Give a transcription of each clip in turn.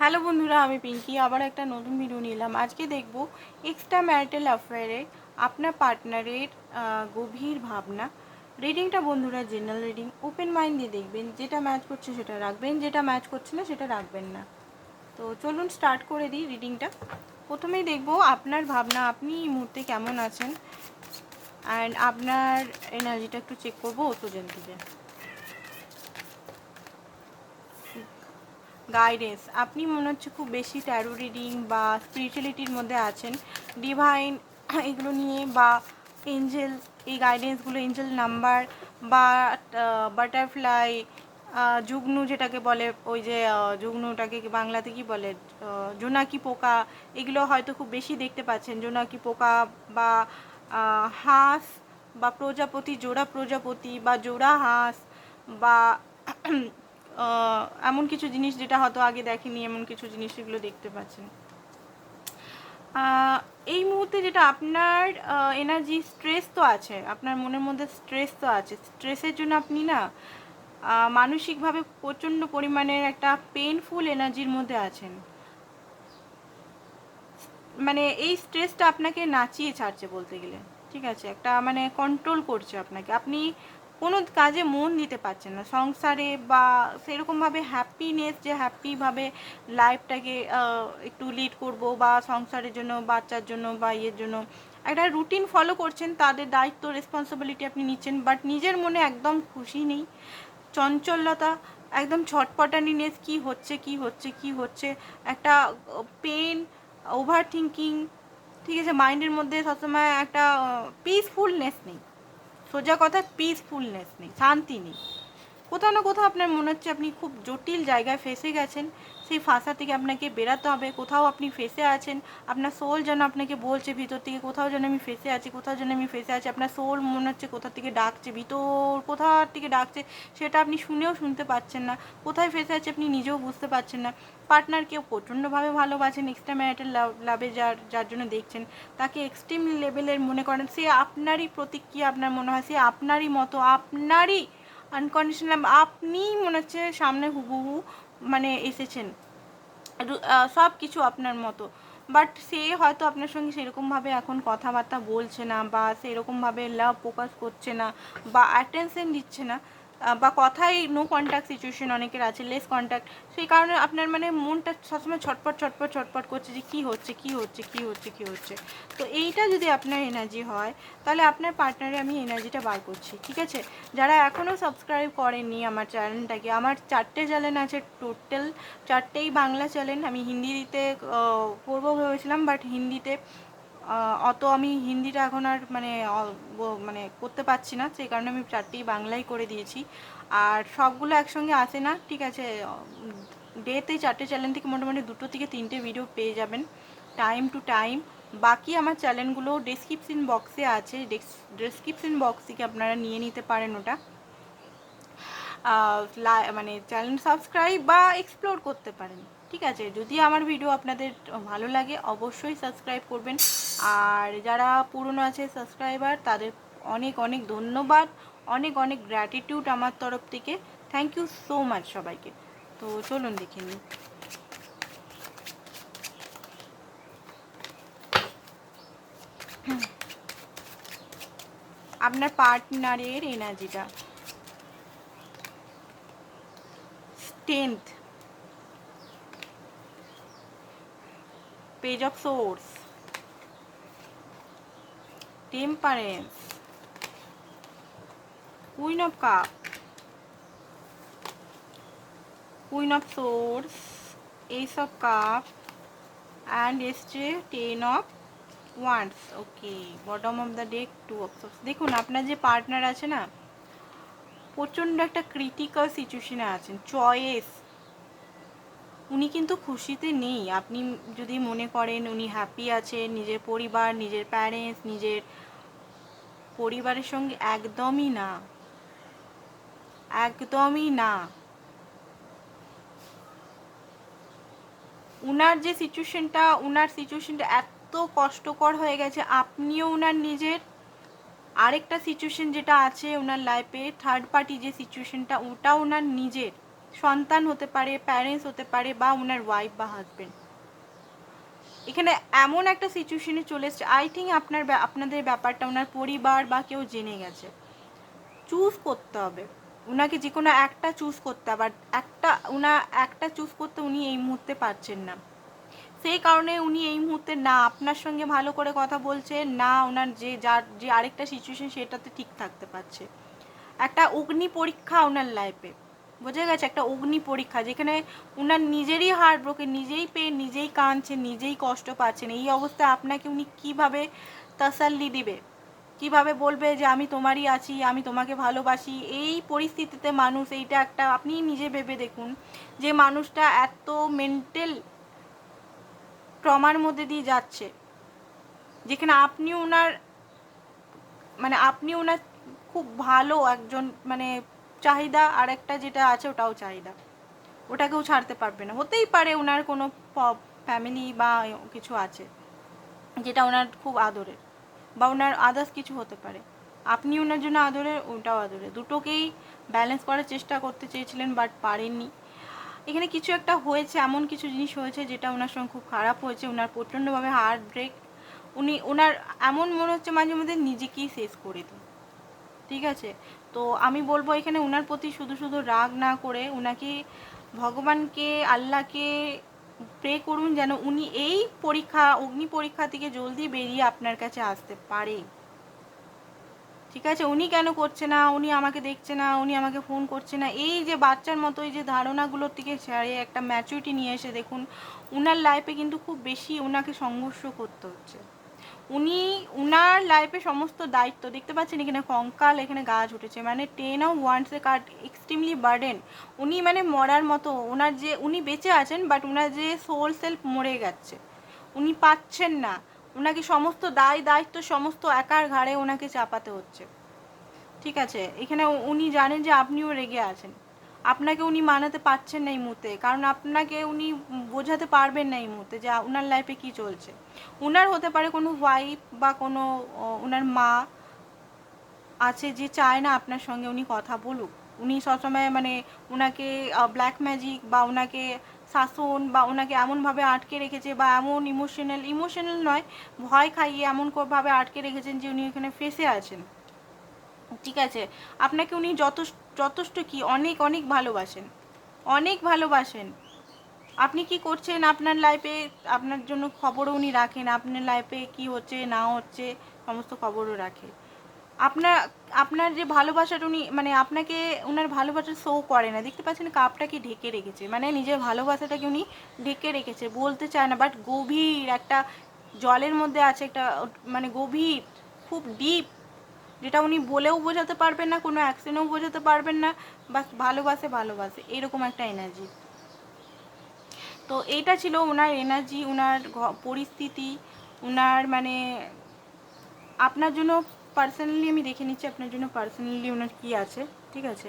Hello বন্ধুরা, আমি পিঙ্কি আবার একটা নতুন ভিডিও নিলাম। আজকে দেখব এক্সট্রা ম্যারিটাল অ্যাফেয়ারে আপনার পার্টনারের গভীর ভাবনা। রিডিংটা বন্ধুরা জেনারেল রিডিং, ওপেন মাইন্ড দিয়ে দেখবেন। যেটা ম্যাচ করছে সেটা রাখবেন, যেটা ম্যাচ করছে না সেটা রাখবেন না। তো চলুন স্টার্ট করে দিই রিডিংটা। প্রথমেই দেখব আপনার ভাবনা, আপনি এই মুহূর্তে কেমন আছেন, অ্যান্ড আপনার এনার্জিটা একটু চেক করবো ওতোজন থেকে। গাইডেন্স, আপনি মনে হচ্ছে খুব বেশি ট্যারো রিডিং বা স্পিরিচুয়ালিটির মধ্যে আছেন, ডিভাইন এগুলো নিয়ে, বা এঞ্জেল, এই গাইডেন্সগুলো, এঞ্জেল নাম্বার বা বাটারফ্লাই, যুগ্নু যেটাকে বলে, ওই যে যুগ্নুটাকে বাংলাতে কি বলে, জোনাকি পোকা, এগুলো হয়তো খুব বেশি দেখতে পাচ্ছেন। জোনাকি পোকা বা হাঁস বা প্রজাপতি, জোড়া প্রজাপতি বা জোড়া হাঁস, বা এমন কিছু জিনিস যেটা হয়তো আগে দেখেনি, এমন কিছু জিনিস এগুলো দেখতে পাচ্ছেন। এই মুহূর্তে যেটা আপনার এনার্জি, স্ট্রেস তো আছে, আপনার মনের মধ্যে স্ট্রেস তো আছে। স্ট্রেসের জন্য আপনি না মানসিকভাবে প্রচণ্ড পরিমাণের একটা পেইনফুল এনার্জির মধ্যে আছেন। মানে এই স্ট্রেসটা আপনাকে নাচিয়ে ছাড়ছে বলতে গেলে, ঠিক আছে, একটা মানে কন্ট্রোল করছে আপনাকে। আপনি কোনো কাজে মন দিতে পারছেন না সংসারে, বা সেরকমভাবে হ্যাপিনেস, যে হ্যাপিভাবে লাইফটাকে একটু লিড করব, বা সংসারের জন্য, বাচ্চার জন্য, বা ইয়ের জন্য একটা রুটিন ফলো করছেন, তাদের দায়িত্ব রেসপন্সিবিলিটি আপনি নিচ্ছেন, বাট নিজের মনে একদম খুশি নেই, চঞ্চলতা, একদম ছটপটানিনেস, কি হচ্ছে কি হচ্ছে কি হচ্ছে, একটা পেন, ওভার থিঙ্কিং, ঠিক আছে, মাইন্ডের মধ্যে সবসময় একটা পিসফুলনেস নেই। সোজা কথা, পিসফুলনেস নেই, শান্তি নেই। কোথাও না কোথাও আপনার মনে হচ্ছে আপনি খুব জটিল জায়গায় ফেসে গেছেন, সেই ফাঁসা থেকে আপনাকে বেরাতে হবে। কোথাও আপনি ফেসে আছেন, আপনার সোল যেন আপনাকে বলছে ভিতর থেকে, কোথাও যেন আমি ফেসে আছি, কোথাও যেন আমি ফেসে আছি। আপনার সোল মনে হচ্ছে কোথা থেকে ডাকছে, ভিতর কোথার থেকে ডাকছে, সেটা আপনি শুনেও শুনতে পাচ্ছেন না। কোথায় ফেসে আছে আপনি নিজেও বুঝতে পারছেন না। পার্টনারকেও প্রচণ্ডভাবে ভালোবাসেন, এক্সট্রা ম্যারিটাল লাভে যার জন্য দেখছেন, তাকে এক্সট্রিম লেভেলের মনে করেন। সে আপনারই প্রতিক্রিয়া, আপনার মনে হয় সে আপনারই মতো, আপনারই আনকন্ডিশনাল, আপনিই মনে হচ্ছে সামনে হুবহু মানে এসেছেন, সব কিছু আপনার মতো। বাট সে হয়তো আপনার সঙ্গে সেরকমভাবে এখন কথাবার্তা বলছে না, বা সেরকমভাবে লাভ ফোকাস করছে না, বা অ্যাটেনশন দিচ্ছে না, বা কথাই নো কন্ট্যাক্ট সিচুয়েশন অনেকের আছে, লেস কন্ট্যাক্ট। সেই কারণে আপনার মানে মনটা সবসময় ছটপট ছটপট ছটপট করছে যে কী হচ্ছে কী হচ্ছে কী হচ্ছে কী হচ্ছে। তো এইটা যদি আপনার এনার্জি হয়, তাহলে আপনার পার্টনারে আমি এনার্জিটা বার করছি, ঠিক আছে। যারা এখনও সাবস্ক্রাইব করেননি আমার চ্যানেলটাকে, আমার 4টে চ্যানেল আছে টোটাল, 4টেই বাংলা চ্যানেল। আমি হিন্দিতে করবো ভেবেছিলাম, বাট হিন্দিতে অত আমি হিন্দিটা এখন আর মানে মানে করতে পারছি না, সেই কারণে আমি 4টেই বাংলাই করে দিয়েছি। আর সবগুলো একসঙ্গে আসে না, ঠিক আছে। ডেতে 4টে চ্যানেল থেকে মোটামুটি 2 থেকে 3টে ভিডিও পেয়ে যাবেন টাইম টু টাইম। বাকি আমার চ্যানেলগুলো ডেসক্রিপশন বক্সে আছে, ডেসক্রিপশন বক্স থেকে আপনারা নিয়ে নিতে পারেন ওটা, মানে চ্যানেল সাবস্ক্রাইব বা এক্সপ্লোর করতে পারেন, ঠিক আছে। যদি আমার ভিডিও আপনাদের ভালো লাগে অবশ্যই সাবস্ক্রাইব করবেন। আর যারা পুরনো আছে সাবস্ক্রাইবার, তাদের অনেক অনেক ধন্যবাদ, অনেক অনেক গ্র্যাটিটিউড আমার তরফ থেকে। থ্যাংক ইউ সো মাচ সবাইকে। তো চলুন দেখে নিই আপনার পার্টনারের এনার্জিটা। Strength, page of swords, temperance, queen of cup, queen of swords, S of cup, and এসছে 10 of wands. Okay, bottom of the deck 2 of swords. দেখুন আপনার যে পার্টনার আছে না, প্রচণ্ড একটা ক্রিটিক্যাল সিচুয়েশনে আছেন, চয়েস। উনি কিন্তু খুশিতে নেই। আপনি যদি মনে করেন উনি হ্যাপি আছে নিজের পরিবার, নিজের প্যারেন্টস, নিজের পরিবারের সঙ্গে, একদমই না, একদমই না। উনার যে সিচুয়েশনটা, উনার সিচুয়েশনটা এত কষ্টকর হয়ে গেছে, আপনিও উনার নিজের আরেকটা সিচুয়েশন যেটা আছে ওনার লাইফে, থার্ড পার্টি যে সিচুয়েশনটা, ওটা ওনার নিজের। সন্তান হতে পারে, প্যারেন্টস হতে পারে, বা ওনার ওয়াইফ বা হাজবেন্ড। এখানে এমন একটা সিচুয়েশনে চলে এসছে, আই থিঙ্ক আপনাদের ব্যাপারটা ওনার পরিবার বা কেউ জেনে গেছে। চুজ করতে হবে উনাকে, যে কোনো একটা চুজ করতে হবে। আর একটা চুজ করতে উনি এই মুহূর্তে পারছেন না, সেই কারণে উনি এই মুহূর্তে না আপনার সঙ্গে ভালো করে কথা বলছে, না ওনার যে আরেকটা সিচুয়েশন সেটাতে ঠিক থাকতে পারছে। একটা অগ্নি পরীক্ষা ওনার লাইফে, বোঝা গেছে, একটা অগ্নি পরীক্ষা, যেখানে ওনার নিজেরই হার্ট ব্রোকেন, নিজেই পেন, নিজেই কাঁদছেন, নিজেই কষ্ট পাচ্ছেন। এই অবস্থায় আপনাকে উনি কিভাবে তাসাল্লি দিবে, কিভাবে বলবে যে আমি তোমারই আছি, আমি তোমাকে ভালোবাসি। এই পরিস্থিতিতে মানুষ, এইটা একটা আপনি নিজে ভেবে দেখুন, যে মানুষটা এত মেন্টাল ট্রমার মধ্যে দিয়ে যাচ্ছে, যেখানে আপনি ওনার খুব ভালো একজন চাহিদা, আর একটা যেটা আছে ওটাও চাহিদা, ওটাকেও ছাড়তে পারবে না। হতেই পারে ওনার কোনো ফ্যামিলি বা কিছু আছে যেটা ওনার খুব আদরের, বা ওনার আদার্স কিছু হতে পারে, আপনি ওনার জন্য আদরের, ওটাও আদরের, দুটোকেই ব্যালেন্স করার চেষ্টা করতে চেয়েছিলেন বাট পারেননি। এখানে কিছু একটা হয়েছে, এমন কিছু জিনিস হয়েছে যেটা ওনার সঙ্গে খুব খারাপ হয়েছে, ওনার প্রচণ্ডভাবে হার্ট ব্রেক, ওনার এমন মনে হচ্ছে মাঝে মধ্যে নিজেকেই শেষ করে দিই। ঠিক আছে, তো আমি বলবো এখানে ওনার প্রতি শুধু শুধু রাগ না করে ওনাকে, ভগবানকে, আল্লাহকে প্রে করুন যেন উনি এই অগ্নি পরীক্ষা থেকে জলদি বেরিয়ে আপনার কাছে আসতে পারে। ঠিক আছে, উনি কেন করছে না, উনি আমাকে দেখছে না, উনি আমাকে ফোন করছে না, এই যে বাচ্চার মতো এই যে ধারণাগুলোর থেকে ছেড়ে একটা ম্যাচুরিটি নিয়ে এসে দেখুন উনার লাইফে কিন্তু খুব বেশি ওনাকে সংঘর্ষ করতে হচ্ছে। উনার লাইফে সমস্ত দায়িত্ব দেখতে পাচ্ছেন, এখানে কঙ্কাল, এখানে গাছ উঠেছে, 10 অফ ওয়ান্ডসের কার্ড, এক্সট্রিমলি বার্ডেন। উনি মরার মতো, উনি বেঁচে আছেন বাট ওনার যে সোল সেলফ মরে গেছে, উনি পাচ্ছেন না, ওনাকে সমস্ত দায়িত্ব সমস্ত একার ঘাড়ে ওনাকে চাপাতে হচ্ছে। ঠিক আছে, এখানে উনি জানেন যে আপনিও রেগে আছেন, আপনাকে উনি মানাতে পারছেন না এই মুহূর্তে, কারণ আপনাকে উনি বোঝাতে পারবেন না এই মুহূর্তে যে ওনার লাইফে কি চলছে। ওনার হতে পারে কোনো ওয়াইফ বা কোনো ওনার মা আছে যে চায় না আপনার সঙ্গে উনি কথা বলুক, উনি সবসময় ওনাকে ব্ল্যাক ম্যাজিক বা ওনাকে শাসন বা ওনাকে এমনভাবে আটকে রেখেছে, বা এমন ইমোশনাল নয়, ভয় খাইয়ে এমনভাবে আটকে রেখেছেন যে উনি এখানে ফেঁসে আছেন। ঠিক আছে, আপনাকে উনি যথেষ্ট কি অনেক অনেক ভালোবাসেন, অনেক ভালোবাসেন। আপনি কি করছেন আপনার লাইফে, আপনার জন্য খবরও উনি রাখেন, আপনার লাইফে কি হচ্ছে না হচ্ছে সমস্ত খবরও রাখে। আপনার যে ভালোবাসাটা উনি আপনাকে ওনার ভালোবাসা শো করে না, দেখতে পাচ্ছেন কাপটাকে ঢেকে রেখেছে, নিজের ভালোবাসাটাকে উনি ঢেকে রেখেছে, বলতে চায় না, বাট গভীর একটা জলের মধ্যে আছে, একটা গভীর খুব ডিপ, যেটা উনি বলেও বোঝাতে পারবেন না, কোনো অ্যাকশনেও বোঝাতে পারবেন না, বাস ভালোবাসে এরকম একটা এনার্জি। তো এইটা ছিল ওনার এনার্জি, ওনার পরিস্থিতি, ওনার আপনার জন্য পার্সোনালি আমি দেখে নিচ্ছি আপনার জন্য পার্সোনালি ওনার কী আছে। ঠিক আছে,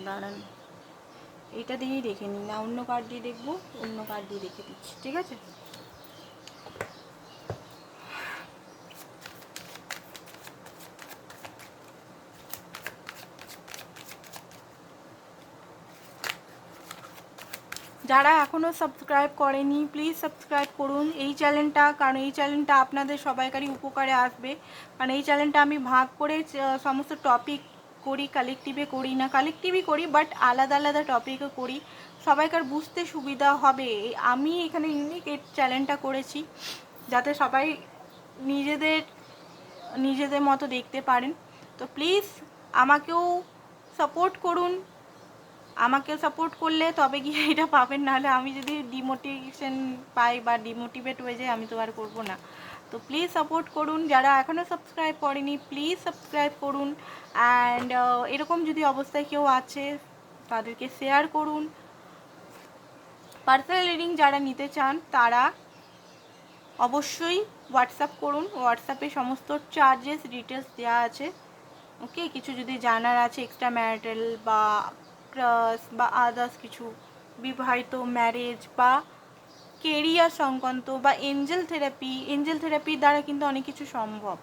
দাঁড়ান, এইটা দিয়েই দেখে নিন, না অন্য কার্ড দিয়ে দেখবো, অন্য কার্ড দিয়ে দেখে দিচ্ছি। ঠিক আছে, যারা এখনও সাবস্ক্রাইব করেনি প্লিজ সাবস্ক্রাইব করুন এই চ্যানেলটা, কারণ এই চ্যানেলটা আপনাদের সবাইকারই উপকারে আসবে। কারণ এই চ্যানেলটা আমি ভাগ করে সমস্ত টপিক করি, কালেকটিভে করি না, কালেকটিভই করি বাট আলাদা আলাদা টপিকও করি, সবাইকার বুঝতে সুবিধা হবে। আমি এখানে ইউনিক এই চ্যানেলটা করেছি যাতে সবাই নিজেদের মতো দেখতে পারেন। তো প্লিজ আমাকেও সাপোর্ট করুন, আমাকে সাপোর্ট করলে তবে গিয়ে এটা পাবেন, নাহলে আমি যদি ডিমোটিভেশন পাই বা ডিমোটিভেট হয়ে যাই আমি তো আর করবো না। তো প্লিজ সাপোর্ট করুন, যারা এখনও সাবস্ক্রাইব করেনি প্লিজ সাবস্ক্রাইব করুন। অ্যান্ড এরকম যদি অবস্থায় কেউ আছে তাদেরকে শেয়ার করুন। পার্সোনাল রিডিং যারা নিতে চান তারা অবশ্যই হোয়াটসঅ্যাপ করুন, হোয়াটসঅ্যাপে সমস্ত চার্জেস ডিটেলস দেওয়া আছে। ওকে, কিছু যদি জানার আছে এক্সট্রা ম্যারিটাল বা ক্রাশ বা আদার্স কিছু, বিবাহিত, ম্যারেজ বা কেরিয়ার সংক্রান্ত বা এঞ্জেল থেরাপির দ্বারা কিন্তু অনেক কিছু সম্ভব।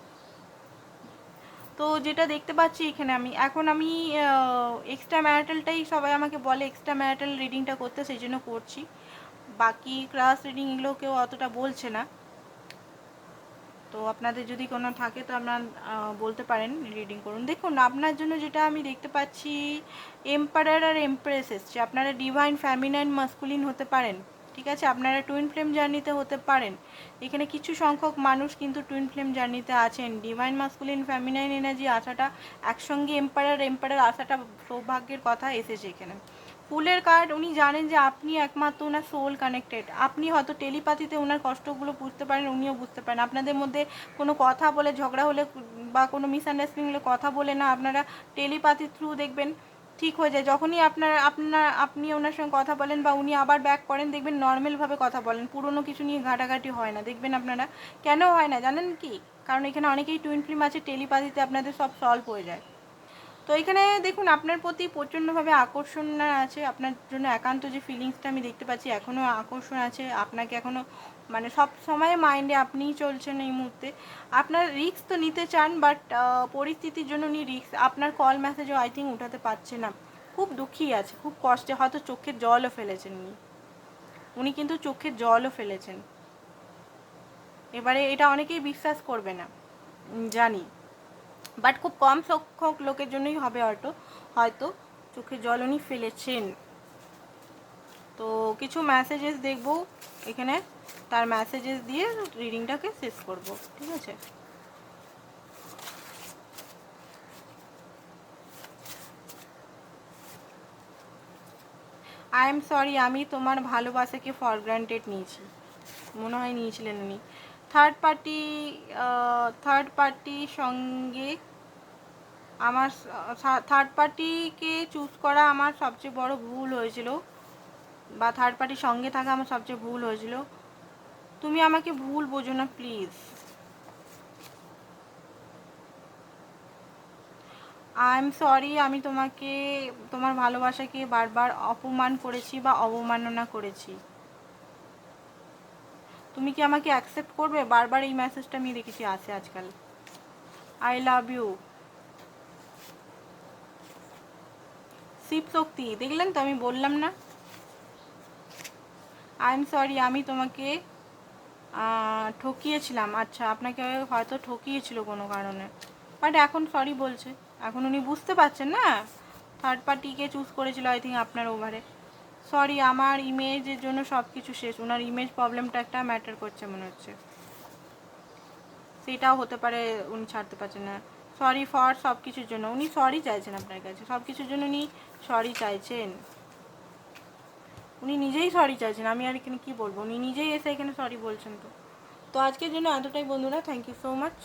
তো যেটা দেখতে পাচ্ছি এখানে আমি এক্সট্রা ম্যারিটালটাই সবাই আমাকে বলে এক্সট্রা ম্যারিটাল রিডিংটা করতে, সেই জন্য করছি। বাকি ক্লাস রিডিং এগুলো কেউ অতটা বলছে না। তো আপনাদের যদি কোনো থাকে তো আপনার বলতে পারেন, রিডিং করুন। দেখুন আপনার জন্য যেটা আমি দেখতে পাচ্ছি, এম্পারার আর এমপ্রেস এসছে। আপনারা ডিভাইন ফ্যামিনাইন মাস্কুলিন হতে পারেন, ঠিক আছে। আপনারা টুইন ফ্লেম জার্নিতে হতে পারেন। এখানে কিছু সংখ্যক মানুষ কিন্তু টুইন ফ্লেম জার্নিতে আছেন। ডিভাইন মাস্কুলিন ফ্যামিনাইন এনার্জি আসাটা একসঙ্গে, এম্পারার আসাটা সৌভাগ্যের কথা এসেছে এখানে। ফুলের কার্ড, উনি জানেন যে আপনি একমাত্র ওনার সোল কানেক্টেড। আপনি হয়তো টেলিপাথিতে ওনার কষ্টগুলো বুঝতে পারেন, উনিও বুঝতে পারেন। আপনাদের মধ্যে কোনো কথা বলে ঝগড়া হলে বা কোনো মিসআন্ডারস্ট্যান্ডিং হলে কথা বলে না, আপনারা টেলিপাথি থ্রু দেখবেন ঠিক হয়ে যায়। যখনই আপনি ওনার সঙ্গে কথা বলেন বা উনি আবার ব্যাক করেন, দেখবেন নর্মালভাবে কথা বলেন, পুরনো কিছু নিয়ে ঘাটাঘাটি হয় না। দেখবেন আপনারা কেন হয় না জানেন কি? কারণ এখানে অনেকেই টুইন ফ্লেম আছে, টেলিপাথিতে আপনাদের সব সলভ হয়ে যায়। তো এখানে দেখুন আপনার প্রতি প্রচণ্ডভাবে আকর্ষণ আছে। আপনার জন্য একান্ত যে ফিলিংসটা আমি দেখতে পাচ্ছি, এখনও আকর্ষণ আছে। আপনাকে এখনও মানে সব সময় মাইন্ডে আপনিই চলছেন এই মুহূর্তে। আপনার রিস্ক তো নিতে চান, বাট পরিস্থিতির জন্য উনি রিস্ক, আপনার কল মেসেজও আই থিঙ্ক উঠাতে পারছে না। খুব দুঃখী আছে, খুব কষ্টে, হয়তো চোখের জলও ফেলেছেন উনি কিন্তু চোখের জলও ফেলেছেন। এবারে এটা অনেকেই বিশ্বাস করবে না জানি, বাট খুব কম সংখ্যক লোকের জন্যই হবে হয়তো চোখের জল উনি ফেলেছেন। তো কিছু মেসেজেস দেখব এখানে, তার মেসেজেস দিয়ে রিডিংটাকে শেষ করব, ঠিক আছে। আই এম সরি, আমি তোমার ভালোবাসাকে ফর গ্রান্টেড নিয়েছি, মনে হয় নিয়েছিলেন উনি। থার্ড পার্টির সঙ্গে আমার থার্ড পার্টিকে চুজ করা আমার সবচেয়ে বড় ভুল হয়েছিল, বা থার্ড পার্টির সঙ্গে থাকা আমার সবচেয়ে ভুল হয়েছিল। তুমি আমাকে ভুল বোঝো না প্লিজ। আই এম সরি, আমি তোমার ভালোবাসাকে বারবার অপমান করেছি বা অবমাননা করেছি। তুমি কি আমাকে অ্যাকসেপ্ট করবে? বারবার এই মেসেজটা আমি দেখেছি আসে আজকাল। I love you. Shiv Shakti, দেখলেন তো, আমি বললাম না। আই এম সরি, আমি তোমাকে ঠকিয়েছিলাম। আচ্ছা, আপনাকে হয়তো ঠকিয়েছিল কোনো কারণে, বাট এখন সরি বলছে। এখন উনি বুঝতে পারছেন না, থার্ড পার্টিকে চুজ করেছিল আই থিঙ্ক আপনার ওভারে। সরি, আমার ইমেজের জন্য সব কিছু শেষ। ওনার ইমেজ প্রবলেমটা একটা ম্যাটার করছে মনে হচ্ছে, সেটাও হতে পারে, উনি ছাড়তে পারছেন না। সরি ফর সব কিছুর জন্য, উনি সরি চাইছেন আপনার কাছে, সব কিছুর জন্য উনি সরি চাইছেন। উনি নিজেই সরি চাইছেন, আমি আর এখানে কী বলবো, উনি নিজেই এসে এখানে সরি বলছেন। তো আজকের জন্য এতটাই বন্ধুরা, থ্যাংক ইউ সো মাচ।